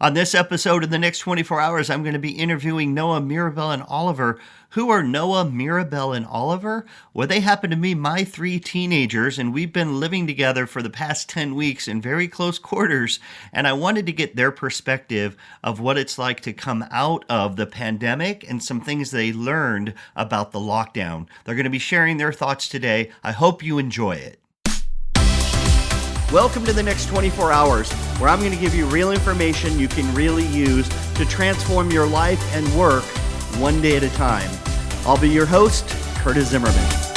On this episode, in the next 24 hours, I'm going to be interviewing Noah, Mirabelle, and Oliver. Who are Noah, Mirabelle, and Oliver? Well, they happen to be my three teenagers, and we've been living together for the past 10 weeks in very close quarters, and I wanted to get their perspective of what it's like to come out of the pandemic and some things they learned about the lockdown. They're going to be sharing their thoughts today. I hope you enjoy it. Welcome to the next 24 hours, where I'm going to give you real information you can really use to transform your life and work one day at a time. I'll be your host, Curtis Zimmerman.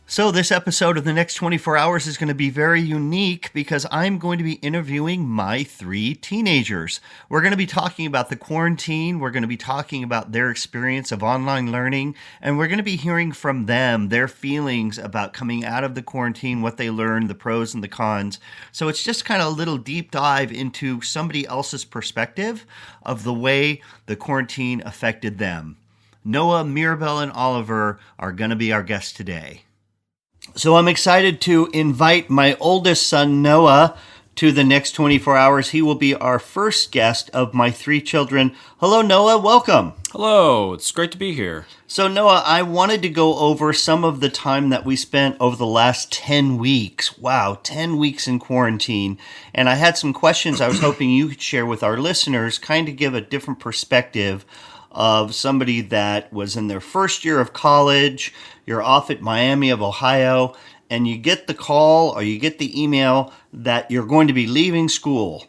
So this episode of the next 24 hours is going to be very unique because I'm going to be interviewing my three teenagers. We're going to be talking about the quarantine. We're going to be talking about their experience of online learning, and we're going to be hearing from them, their feelings about coming out of the quarantine, what they learned, the pros and the cons. So it's just kind of a little deep dive into somebody else's perspective of the way the quarantine affected them. Noah, Mirabelle, and Oliver are going to be our guests today. So I'm excited to invite my oldest son, Noah, to the next 24 hours. He will be our first guest of my three children. Hello, Noah. Welcome. Hello. It's great to be here. So, Noah, I wanted to go over some of the time that we spent over the last 10 weeks. Wow, 10 weeks in quarantine. And I had some questions I was hoping you could share with our listeners, kind of give a different perspective of somebody that was in their first year of college. You're off at Miami of Ohio, and you get the call or you get the email that you're going to be leaving school.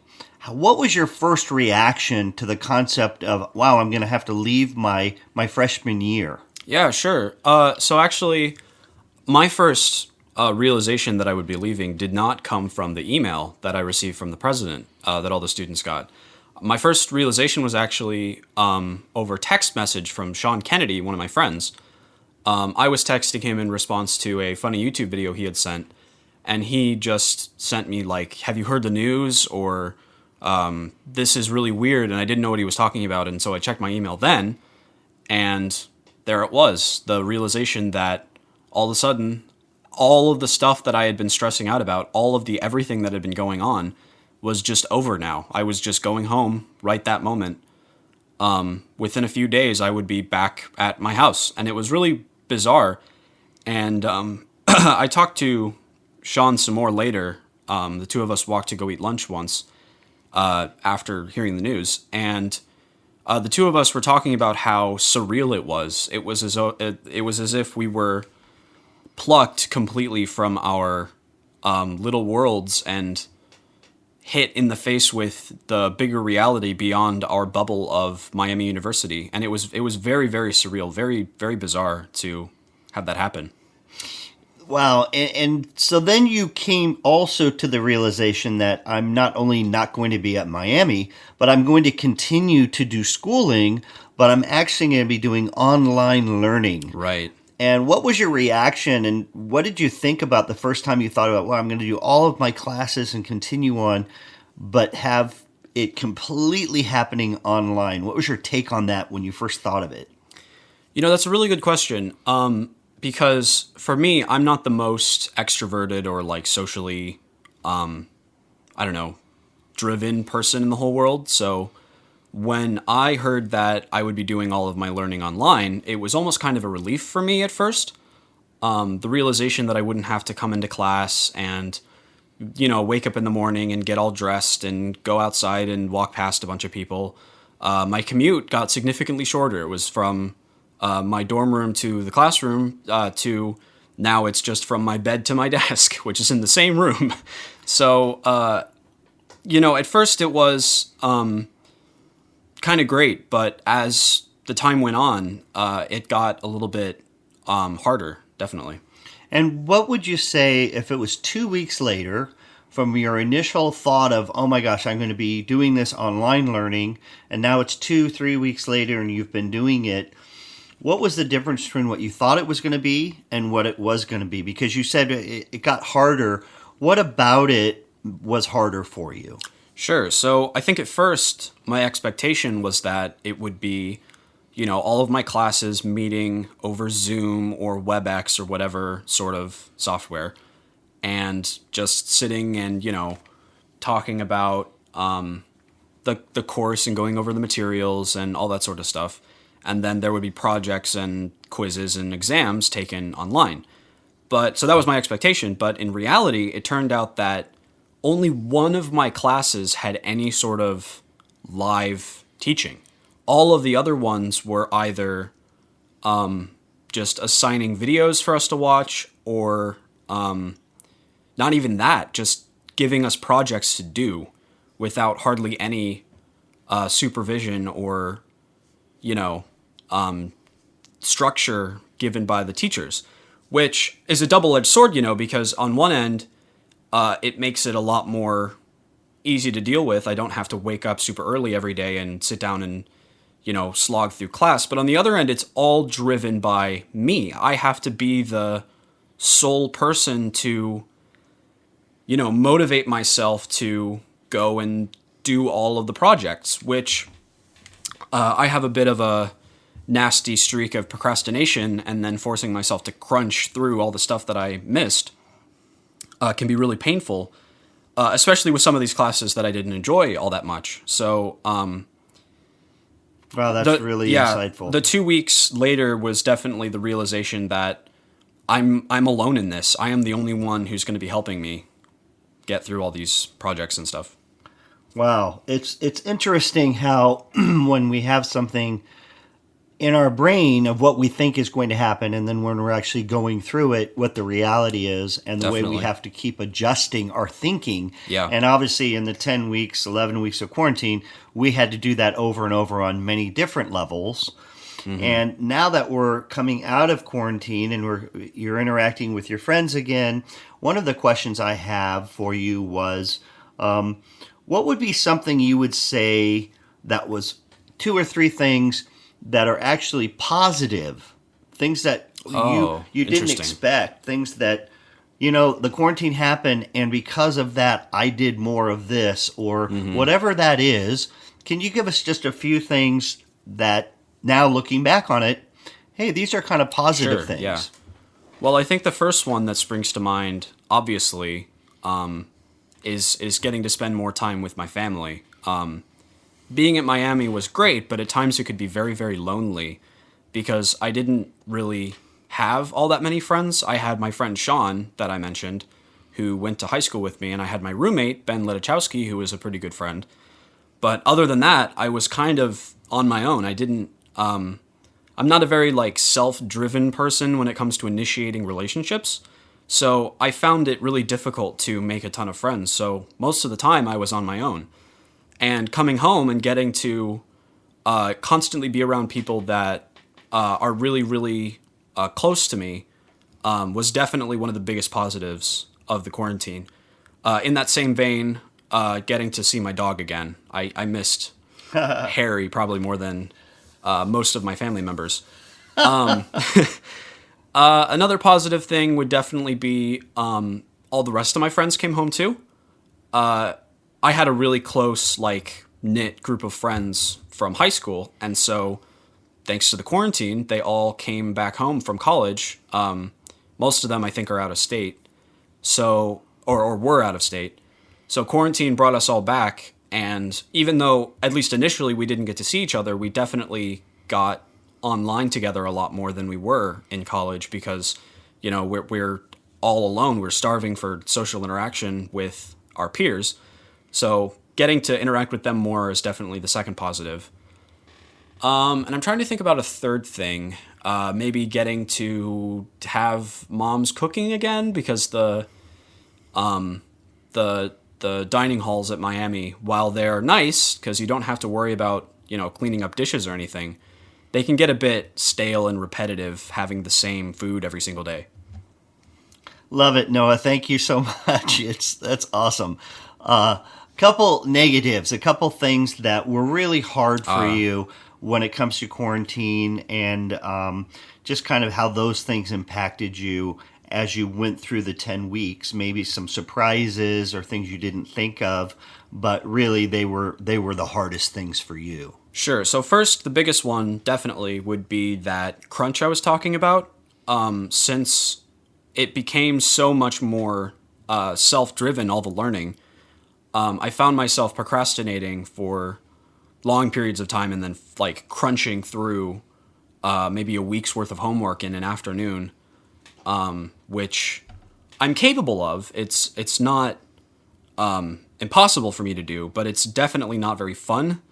What was your first reaction to the concept of, wow, I'm going to have to leave my freshman year? Yeah, sure. So actually, my first realization that I would be leaving did not come from the email that I received from the president that all the students got. My first realization was actually over text message from Sean Kennedy, one of my friends. I was texting him in response to a funny YouTube video he had sent, and he just sent me like, have you heard the news? Or this is really weird, and I didn't know what he was talking about, and so I checked my email then, and there it was, the realization that all of a sudden, all of the stuff that I had been stressing out about, all of the everything that had been going on, was just over now. I was just going home right that moment. Within a few days, I would be back at my house, and it was really bizarre. And I talked to Sean some more later. The two of us walked to go eat lunch once after hearing the news, and the two of us were talking about how surreal it was. It was as if we were plucked completely from our little worlds and hit in the face with the bigger reality beyond our bubble of Miami University. And it was very, very surreal, very, very bizarre to have that happen. Wow. And so then you came also to the realization that I'm not only not going to be at Miami, but I'm going to continue to do schooling, but I'm actually going to be doing online learning. Right. And what was your reaction, and what did you think about the first time you thought about, well, I'm going to do all of my classes and continue on, but have it completely happening online? What was your take on that when you first thought of it? You know, that's a really good question, because for me, I'm not the most extroverted or like socially, driven person in the whole world, so when I heard that I would be doing all of my learning online, it was almost kind of a relief for me at first. The realization that I wouldn't have to come into class and, wake up in the morning and get all dressed and go outside and walk past a bunch of people. My commute got significantly shorter. It was from my dorm room to the classroom to now it's just from my bed to my desk, which is in the same room. So, at first it was kind of great, but as the time went on, it got a little bit harder, definitely. And what would you say if it was 2 weeks later from your initial thought of, oh my gosh, I'm going to be doing this online learning, and now it's 2-3 weeks later and you've been doing it? What was the difference between what you thought it was going to be and what it was going to be? Because you said it got harder. What about it was harder for you? Sure. So I think at first my expectation was that it would be, all of my classes meeting over Zoom or WebEx or whatever sort of software, and just sitting and, talking about the course and going over the materials and all that sort of stuff. And then there would be projects and quizzes and exams taken online. So that was my expectation. But in reality, it turned out that only one of my classes had any sort of live teaching. All of the other ones were either just assigning videos for us to watch, or not even that, just giving us projects to do without hardly any supervision or, structure given by the teachers, which is a double-edged sword, because on one end, it makes it a lot more easy to deal with. I don't have to wake up super early every day and sit down and, slog through class. But on the other end, it's all driven by me. I have to be the sole person to, motivate myself to go and do all of the projects, which I have a bit of a nasty streak of procrastination, and then forcing myself to crunch through all the stuff that I missed can be really painful, especially with some of these classes that I didn't enjoy all that much. So, wow, that's really insightful. The 2 weeks later was definitely the realization that I'm alone in this. I am the only one who's going to be helping me get through all these projects and stuff. Wow, it's interesting how when we have something in our brain of what we think is going to happen, and then when we're actually going through it, what the reality is, and the way we have to keep adjusting our thinking. Yeah. And obviously in the 10 weeks, 11 weeks of quarantine, we had to do that over and over on many different levels. Mm-hmm. And now that we're coming out of quarantine and you're interacting with your friends again, one of the questions I have for you was, what would be something you would say that was 2 or 3 things that are actually positive, things that you didn't expect, things that, the quarantine happened, and because of that, I did more of this, or whatever that is. Can you give us just a few things that, now looking back on it, hey, these are kind of positive things? Yeah. Well, I think the first one that springs to mind, obviously, is getting to spend more time with my family. Being at Miami was great, but at times it could be very, very lonely because I didn't really have all that many friends. I had my friend Sean that I mentioned, who went to high school with me, and I had my roommate, Ben Letichowski, who was a pretty good friend. But other than that, I was kind of on my own. I didn't, I'm not a very self-driven person when it comes to initiating relationships. So I found it really difficult to make a ton of friends. So most of the time I was on my own. And coming home and getting to constantly be around people that are really, really close to me was definitely one of the biggest positives of the quarantine. In that same vein, getting to see my dog again. I missed Harry probably more than most of my family members. Another positive thing would definitely be all the rest of my friends came home too. I had a really close, knit group of friends from high school, and so thanks to the quarantine, they all came back home from college. Most of them, I think, are out of state, so or were out of state. So quarantine brought us all back, and even though, at least initially, we didn't get to see each other, we definitely got online together a lot more than we were in college because, we're all alone. We're starving for social interaction with our peers. So getting to interact with them more is definitely the second positive. And I'm trying to think about a third thing. Maybe getting to have mom's cooking again, because the dining halls at Miami, while they're nice because you don't have to worry about, cleaning up dishes or anything, they can get a bit stale and repetitive having the same food every single day. Love it, Noah. Thank you so much. That's awesome. Couple negatives, a couple things that were really hard for you when it comes to quarantine, and just kind of how those things impacted you as you went through the 10 weeks. Maybe some surprises or things you didn't think of, but really they were the hardest things for you. Sure. So first, the biggest one definitely would be that crunch I was talking about. Since it became so much more self-driven, all the learning, I found myself procrastinating for long periods of time and then like crunching through maybe a week's worth of homework in an afternoon, which I'm capable of. It's not impossible for me to do, but it's definitely not very fun,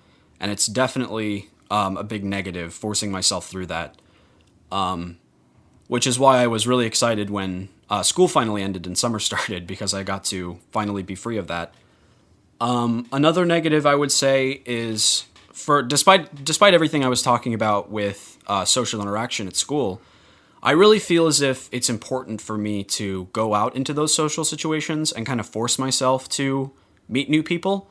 and it's definitely a big negative forcing myself through that. Which is why I was really excited when school finally ended and summer started, because I got to finally be free of that. Another negative I would say is despite everything I was talking about with social interaction at school, I really feel as if it's important for me to go out into those social situations and kind of force myself to meet new people.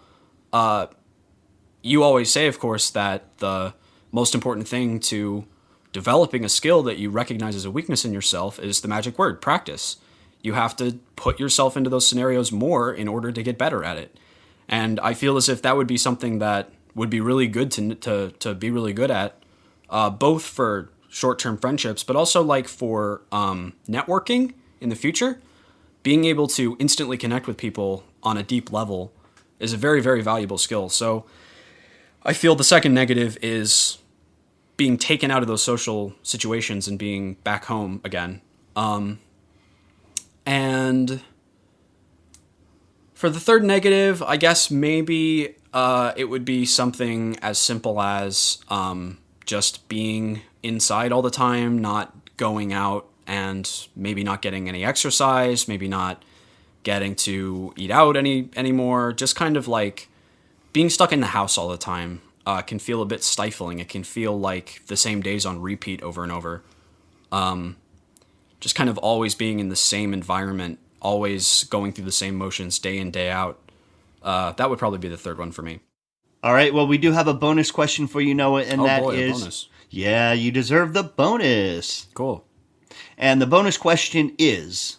You always say, of course, that the most important thing to developing a skill that you recognize as a weakness in yourself is the magic word, practice. You have to put yourself into those scenarios more in order to get better at it. And I feel as if that would be something that would be really good to be really good at, both for short-term friendships, but also like for networking in the future. Being able to instantly connect with people on a deep level is a very, very valuable skill. So I feel the second negative is being taken out of those social situations and being back home again. And for the third negative, I guess maybe it would be something as simple as just being inside all the time, not going out, and maybe not getting any exercise, maybe not getting to eat out anymore. Just kind of like being stuck in the house all the time can feel a bit stifling. It can feel like the same days on repeat over and over. Just kind of always being in the same environment, always going through the same motions day in, day out. That would probably be the third one for me. All right, well, we do have a bonus question for you, Noah, and that boy, is... a bonus. Yeah, you deserve the bonus. Cool. And the bonus question is,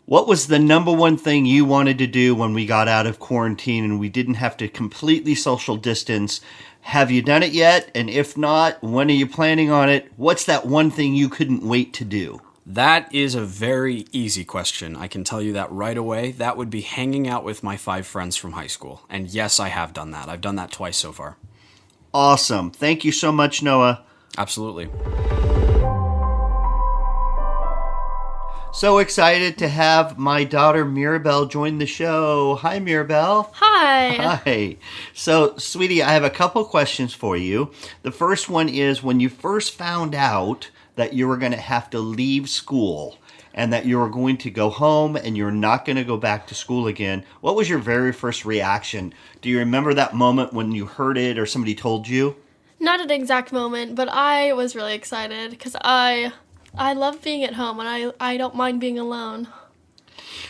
what was the number one thing you wanted to do when we got out of quarantine and we didn't have to completely social distance? Have you done it yet? And if not, when are you planning on it? What's that one thing you couldn't wait to do? That is a very easy question. I can tell you that right away. That would be hanging out with my 5 friends from high school. And yes, I have done that. I've done that twice so far. Awesome. Thank you so much, Noah. Absolutely. So excited to have my daughter Mirabelle join the show. Hi, Mirabelle. Hi. Hi. So, sweetie, I have a couple questions for you. The first one is, when you first found out that you were going to have to leave school and that you were going to go home and you're not going to go back to school again, what was your very first reaction? Do you remember that moment when you heard it or somebody told you? Not an exact moment, but I was really excited because I love being at home and I don't mind being alone.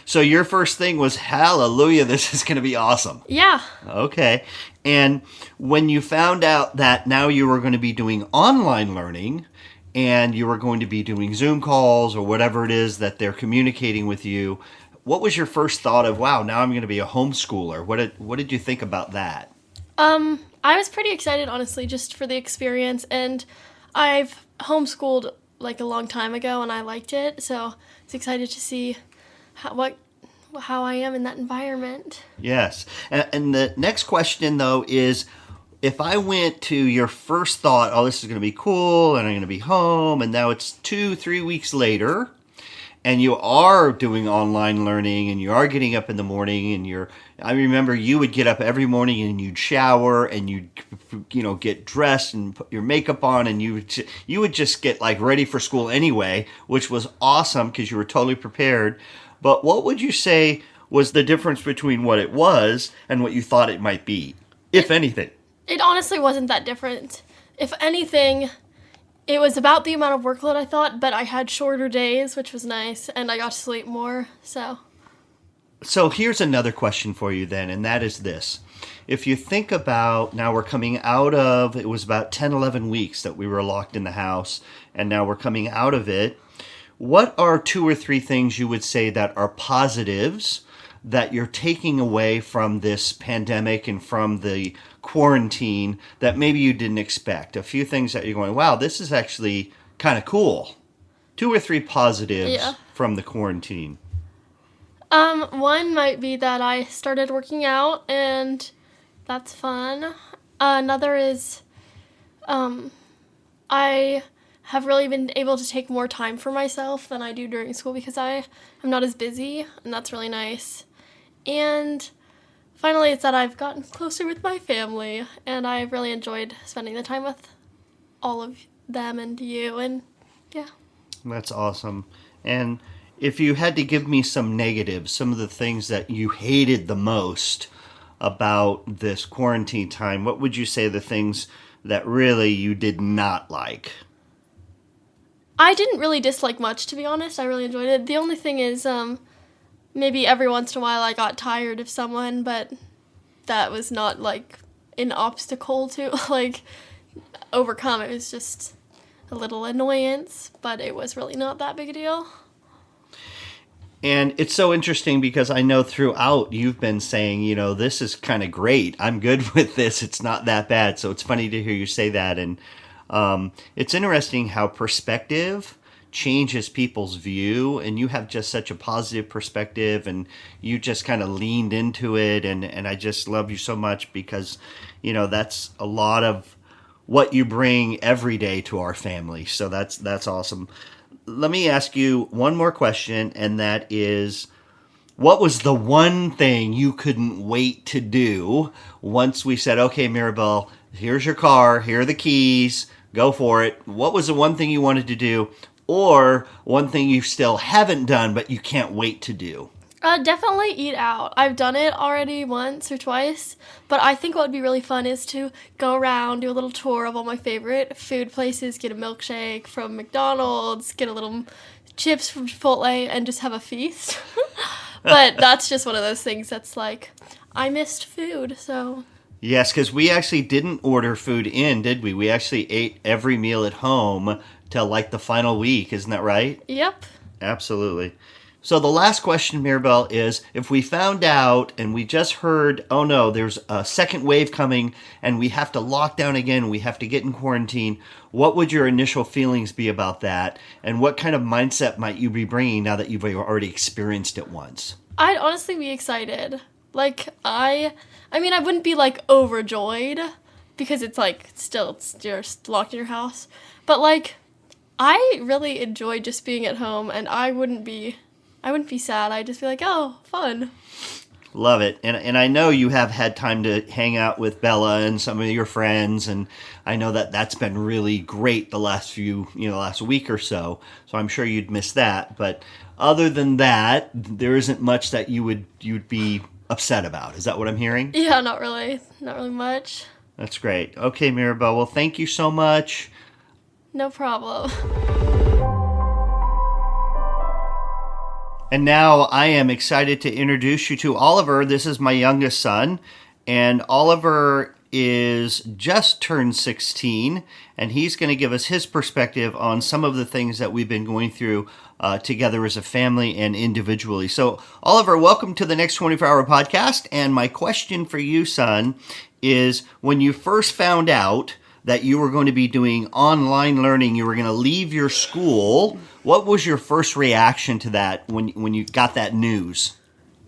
So your first thing was, hallelujah, this is going to be awesome. Yeah. Okay. And when you found out that now you were going to be doing online learning and you were going to be doing Zoom calls or whatever it is that they're communicating with you, what was your first thought of, wow, now I'm going to be a homeschooler? What did you think about that? I was pretty excited, honestly, just for the experience, and I've homeschooled like a long time ago and I liked it, so I was excited to see how I am in that environment. Yes. And the next question, though, is, if I went to your first thought, oh, this is going to be cool, and I'm going to be home, and now it's 2-3 weeks later, and you are doing online learning, and you are getting up in the morning, and I remember you would get up every morning, and you'd shower, and you'd, get dressed and put your makeup on, and you would just get like ready for school anyway, which was awesome because you were totally prepared. But what would you say was the difference between what it was and what you thought it might be, if anything? It honestly wasn't that different. If anything, it was about the amount of workload I thought, but I had shorter days, which was nice, and I got to sleep more, so. So here's another question for you then, and that is this. If you think about, now we're coming out of, it was about 10, 11 weeks that we were locked in the house, and now we're coming out of it. What are 2 or 3 things you would say that are positives that you're taking away from this pandemic and from the quarantine that maybe you didn't expect? A few things that you're going, wow, this is actually kind of cool. 2 or 3 positives from the quarantine. One might be that I started working out, and that's fun. Another is, I have really been able to take more time for myself than I do during school because I am not as busy, and that's really nice. And finally, it's that I've gotten closer with my family, and I've really enjoyed spending the time with all of them and you, and yeah. That's awesome. And if you had to give me some negatives, some of the things that you hated the most about this quarantine time, what would you say the things that really you did not like? I didn't really dislike much, to be honest. I really enjoyed it. The only thing is, maybe every once in a while I got tired of someone, but that was not, like, an obstacle to, like, overcome. It was just a little annoyance, but it was really not that big a deal. And it's so interesting because I know throughout you've been saying, you know, this is kind of great. I'm good with this. It's not that bad. So it's funny to hear you say that. And it's interesting how perspective changes people's view, and you have just such a positive perspective, and you just kind of leaned into it, and I just love you so much because, you know, that's a lot of what you bring every day to our family. So that's awesome. Let me ask you one more question, and that is, what was the one thing you couldn't wait to do once we said, okay, Mirabelle, here's your car, here are the keys, go for it? What was the one thing you wanted to do, or one thing you still haven't done but you can't wait to do? Definitely eat out. I've done it already once or twice, but I think what would be really fun is to go around, do a little tour of all my favorite food places, get a milkshake from McDonald's, get a little chips from Chipotle, and just have a feast. But that's just one of those things that's like, I missed food, so... Yes, because we actually didn't order food in, did we? We actually ate every meal at home till like the final week, isn't that right? Yep. Absolutely. So the last question, Mirabelle, is if we found out and we just heard, oh no, there's a second wave coming and we have to lock down again, we have to get in quarantine, what would your initial feelings be about that? And what kind of mindset might you be bringing now that you've already experienced it once? I'd honestly be excited. Like, I mean, I wouldn't be, like, overjoyed because it's, like, still, you're locked in your house. But, like, I really enjoy just being at home, and I wouldn't be sad. I'd just be like, oh, fun. Love it. And I know you have had time to hang out with Bella and some of your friends, and I know that that's been really great the last week or so. So I'm sure you'd miss that. But other than that, there isn't much that you'd be upset about. Is that what I'm hearing? Yeah, not really. Not really much. That's great. Okay, Mirabelle. Well, thank you so much. No problem. And now I am excited to introduce you to Oliver. This is my youngest son, and Oliver is just turned 16, and he's going to give us his perspective on some of the things that we've been going through together as a family and individually. So, Oliver, welcome to the Next 24-Hour Podcast, and my question for you, son, is when you first found out that you were going to be doing online learning, you were going to leave your school, what was your first reaction to that when you got that news?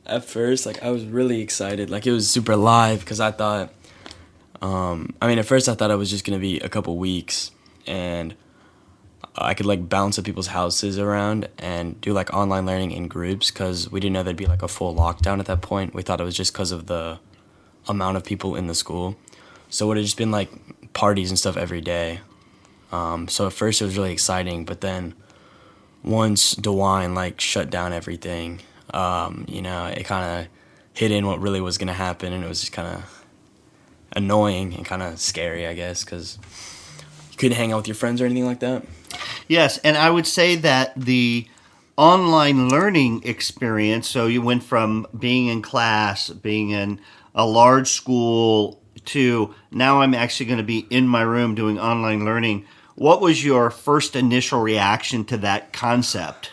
At first, I was really excited. It was super live because I thought, at first I thought it was just going to be a couple weeks and I could bounce at people's houses around and do online learning in groups because we didn't know there'd be a full lockdown at that point. We thought it was just because of the amount of people in the school. So it would have just been parties and stuff every day. So at first it was really exciting, but then once DeWine shut down everything, it kind of hid in what really was going to happen, and it was just kind of annoying and kind of scary, I guess, because you couldn't hang out with your friends or anything like that. Yes, and I would say that the online learning experience, so you went from being in class, being in a large school, to now I'm actually going to be in my room doing online learning. What was your first initial reaction to that concept?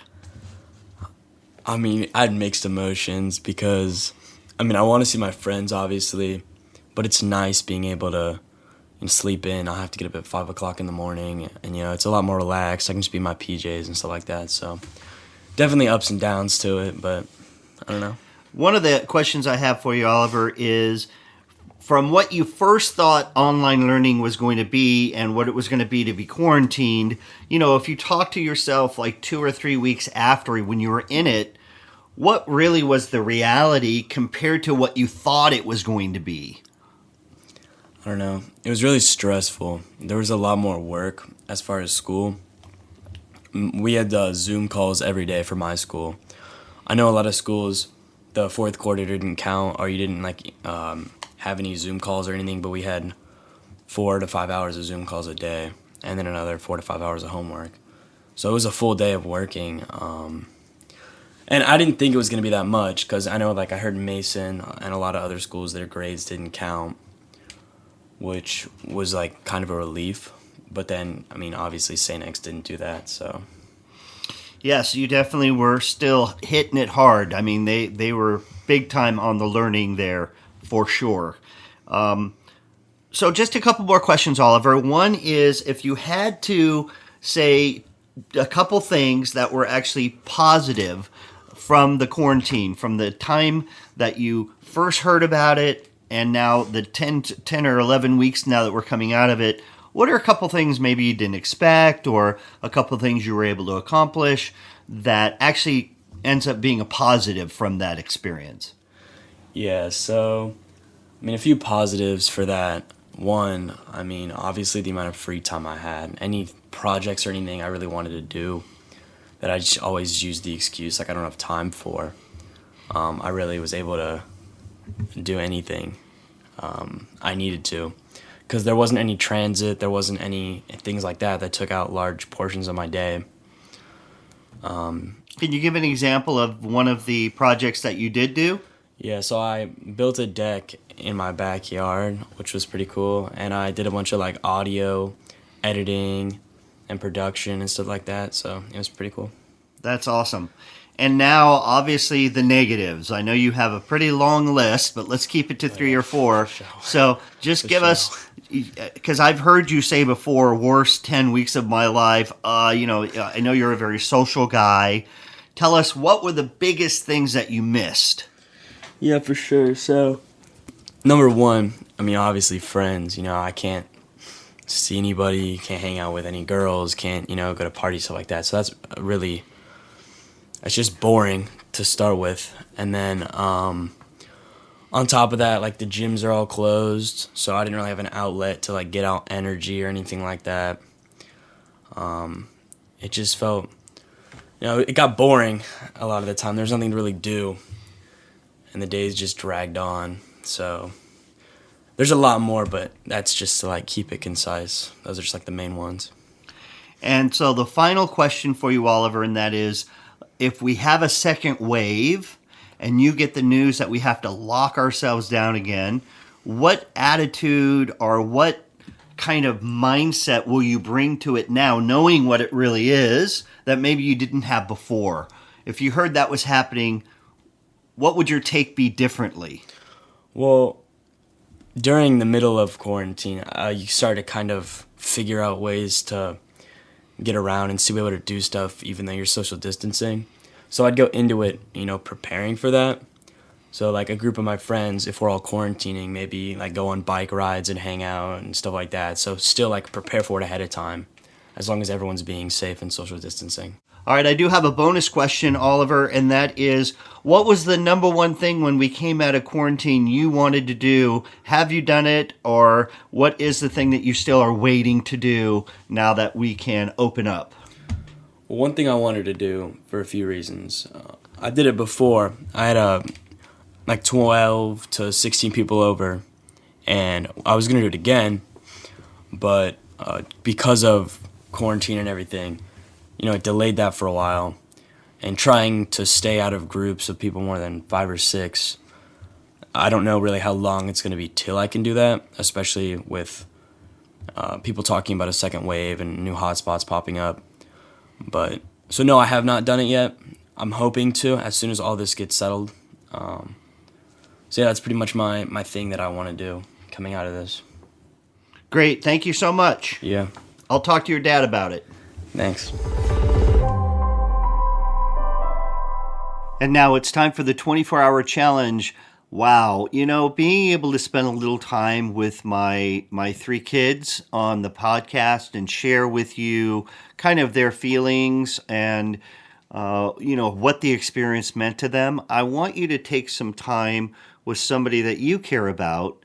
I mean, I had mixed emotions because, I mean, I want to see my friends, obviously, but it's nice being able to sleep in. I'll have to get up at 5 o'clock in the morning, and, it's a lot more relaxed. I can just be in my PJs and stuff like that, so definitely ups and downs to it, but I don't know. One of the questions I have for you, Oliver, is from what you first thought online learning was going to be and what it was going to be quarantined, if you talk to yourself like 2 or 3 weeks after when you were in it, what really was the reality compared to what you thought it was going to be? I don't know. It was really stressful. There was a lot more work as far as school. We had Zoom calls every day for my school. I know a lot of schools, the fourth quarter didn't count, or you didn't have any Zoom calls or anything, but we had 4 to 5 hours of Zoom calls a day, and then another 4 to 5 hours of homework. So it was a full day of working. And I didn't think it was going to be that much, because I know, I heard Mason and a lot of other schools, their grades didn't count, which was, kind of a relief. But then, I mean, obviously St. X didn't do that, so... Yes, you definitely were still hitting it hard. I mean, they were big time on the learning there, for sure. So just a couple more questions, Oliver. One is, if you had to say a couple things that were actually positive from the quarantine, from the time that you first heard about it and now the 10 or 11 weeks now that we're coming out of it, what are a couple things maybe you didn't expect, or a couple things you were able to accomplish that actually ends up being a positive from that experience? Yeah, so, I mean, a few positives for that. One, I mean, obviously the amount of free time I had. Any projects or anything I really wanted to do that I just always used the excuse, I don't have time for. I really was able to do anything I needed to. Because there wasn't any transit, there wasn't any things like that took out large portions of my day. Can you give an example of one of the projects that you did do? Yeah, so I built a deck in my backyard, which was pretty cool, and I did a bunch of audio editing and production and stuff like that, so it was pretty cool. That's awesome. And now, obviously, the negatives. I know you have a pretty long list, but let's keep it to 3 or 4. So just give us, because I've heard you say before, worst 10 weeks of my life. I know you're a very social guy. Tell us, what were the biggest things that you missed? Yeah, for sure. So, number one, I mean, obviously friends. I can't see anybody, can't hang out with any girls, can't, go to parties, stuff like that. So that's really... It's just boring to start with. And then on top of that, the gyms are all closed, so I didn't really have an outlet to get out energy or anything like that. It just felt, it got boring a lot of the time. There's nothing to really do, and the days just dragged on. So there's a lot more, but that's just to keep it concise. Those are just the main ones. And so the final question for you, Oliver, and that is, if we have a second wave and you get the news that we have to lock ourselves down again, what attitude or what kind of mindset will you bring to it now, knowing what it really is that maybe you didn't have before? If you heard that was happening, what would your take be differently? Well, during the middle of quarantine, you start to kind of figure out ways to get around and still be able to do stuff even though you're social distancing. So I'd go into it, preparing for that. So a group of my friends, if we're all quarantining, maybe go on bike rides and hang out and stuff like that. So still prepare for it ahead of time, as long as everyone's being safe and social distancing. All right, I do have a bonus question, Oliver, and that is, what was the number one thing when we came out of quarantine you wanted to do? Have you done it, or what is the thing that you still are waiting to do now that we can open up? Well, one thing I wanted to do for a few reasons. I did it before. I had 12 to 16 people over, and I was going to do it again, but because of quarantine and everything, it delayed that for a while. And trying to stay out of groups of people more than 5 or 6, I don't know really how long it's going to be till I can do that, especially with people talking about a second wave and new hotspots popping up. But so no, I have not done it yet. I'm hoping to as soon as all this gets settled. So yeah, that's pretty much my thing that I want to do coming out of this. Great. Thank you so much. Yeah. I'll talk to your dad about it. Thanks. And now it's time for the 24-hour challenge. Wow, being able to spend a little time with my 3 kids on the podcast and share with you kind of their feelings and what the experience meant to them. I want you to take some time with somebody that you care about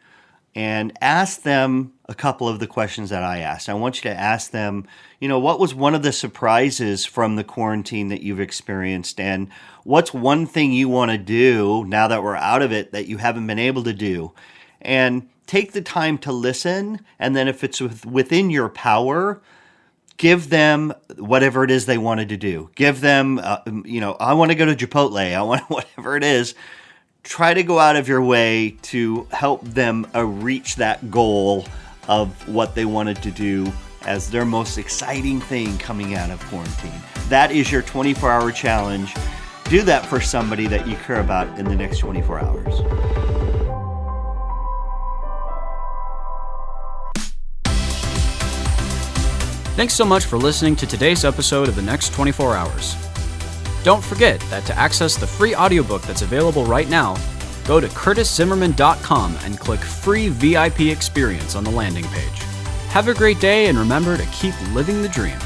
and ask them a couple of the questions that I asked. I want you to ask them, what was one of the surprises from the quarantine that you've experienced? And what's one thing you want to do now that we're out of it that you haven't been able to do? And take the time to listen. And then if it's within your power, give them whatever it is they wanted to do. Give them, I want to go to Chipotle. I want whatever it is. Try to go out of your way to help them reach that goal of what they wanted to do as their most exciting thing coming out of quarantine. That is your 24-hour challenge. Do that for somebody that you care about in the next 24 hours. Thanks so much for listening to today's episode of The Next 24 Hours. Don't forget that to access the free audiobook that's available right now, go to curtiszimmerman.com and click Free VIP Experience on the landing page. Have a great day and remember to keep living the dream.